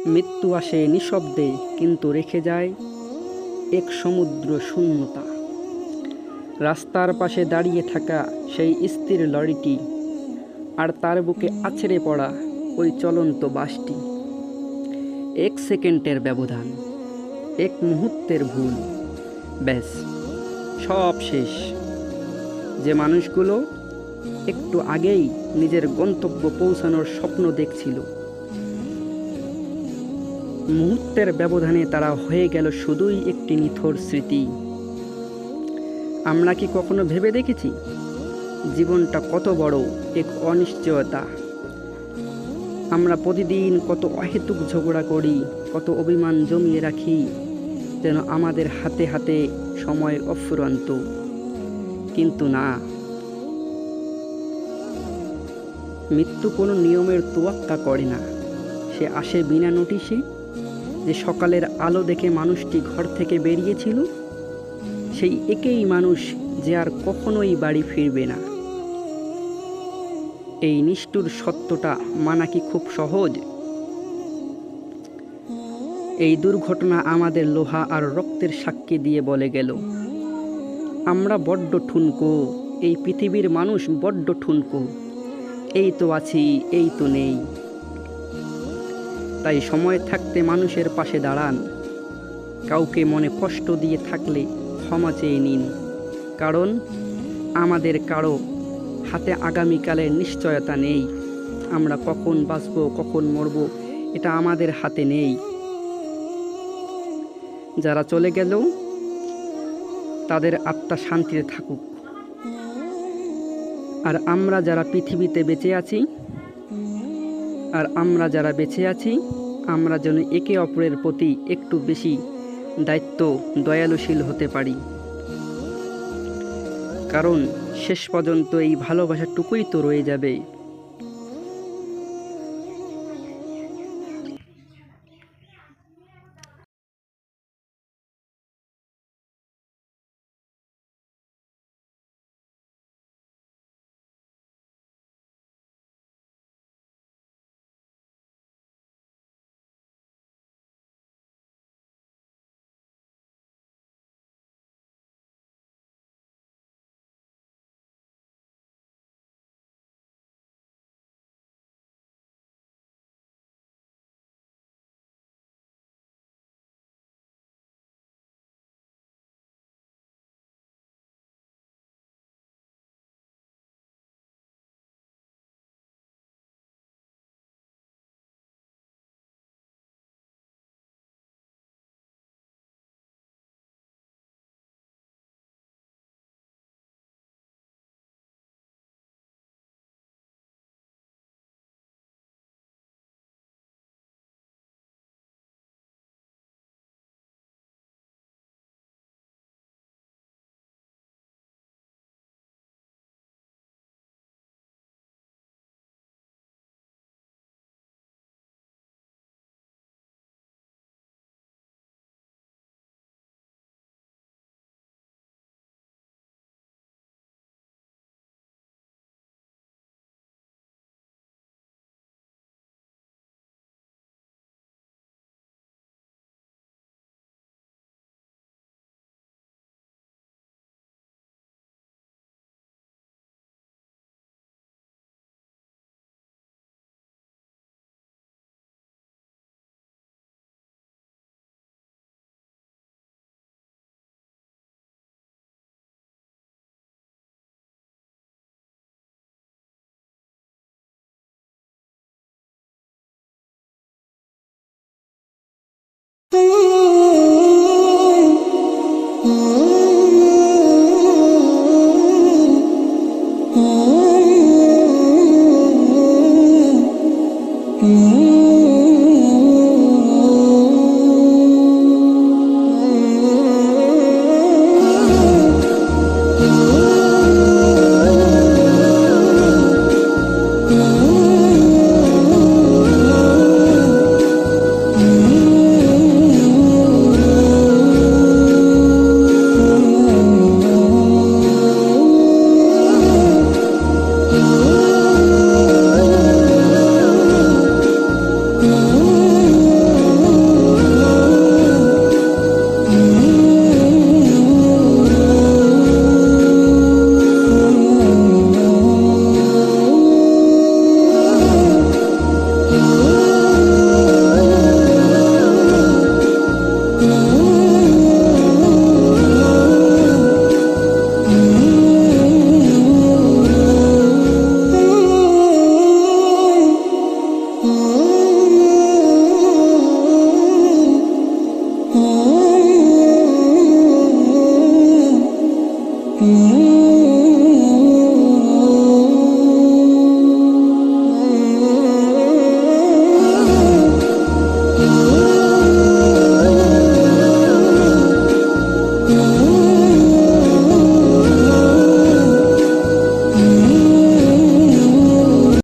মৃত্যু আসে নিঃশব্দে, কিন্তু রেখে যায় এক সমুদ্র শূন্যতা। রাস্তার পাশে দাঁড়িয়ে থাকা সেই স্থির লরিটি, আর তার বুকে আছড়ে পড়া ওই চলন্ত বাসটি। এক সেকেন্ডের ব্যবধান, এক মুহূর্তের ভুল, ব্যাস সব শেষ। যে মানুষগুলো একটু আগেই নিজের গন্তব্য পৌঁছানোর স্বপ্ন দেখছিল, মুহূর্তের ব্যবধানে তারা হয়ে গেল শুধুই একটি নিথর স্মৃতি। আমরা কি কখনো ভেবে দেখেছি জীবনটা কত বড় এক অনিশ্চয়তা? আমরা প্রতিদিন কত অহেতুক ঝগড়া করি, কত অভিমান জমিয়ে রাখি, যেন আমাদের হাতে হাতে সময় অফুরন্ত। কিন্তু না, মৃত্যু কোনো নিয়মের তোয়াক্কা করে না। সে আসে বিনা নোটিশে। যে সকালের আলো দেখে মানুষটি ঘর থেকে বেরিয়েছিল, সেই একেই মানুষ যে আর কখনোই বাড়ি ফিরবে না। এই নিষ্ঠুর সত্যটা মানা কি খুব সহজ? এই দুর্ঘটনা আমাদের লোহা আর রক্তের সাক্ষী দিয়ে বলে গেল, আমরা বড্ড ঠুনকো, এই পৃথিবীর মানুষ বড্ড ঠুনকো। এই তো আছি, এই তো নেই। তাই সময় থাকতে মানুষের পাশে দাঁড়ান। কাউকে মনে কষ্ট দিয়ে থাকলে ক্ষমা চেয়ে নিন, কারণ আমাদের কারো হাতে আগামীকালের নিশ্চয়তা নেই। আমরা কখন বাঁচব, কখন মরব, এটা আমাদের হাতে নেই। যারা চলে গেল তাদের আত্মা শান্তিতে থাকুক। আর আমরা যারা পৃথিবীতে বেঁচে আছি, আমরা যেন একে অপরের প্রতি একটু বেশি দায়িত্ব দয়ালুশীল হতে পারি। কারণ শেষ পর্যন্ত এই ভালোবাসাটুকুই তো রয়ে যাবে।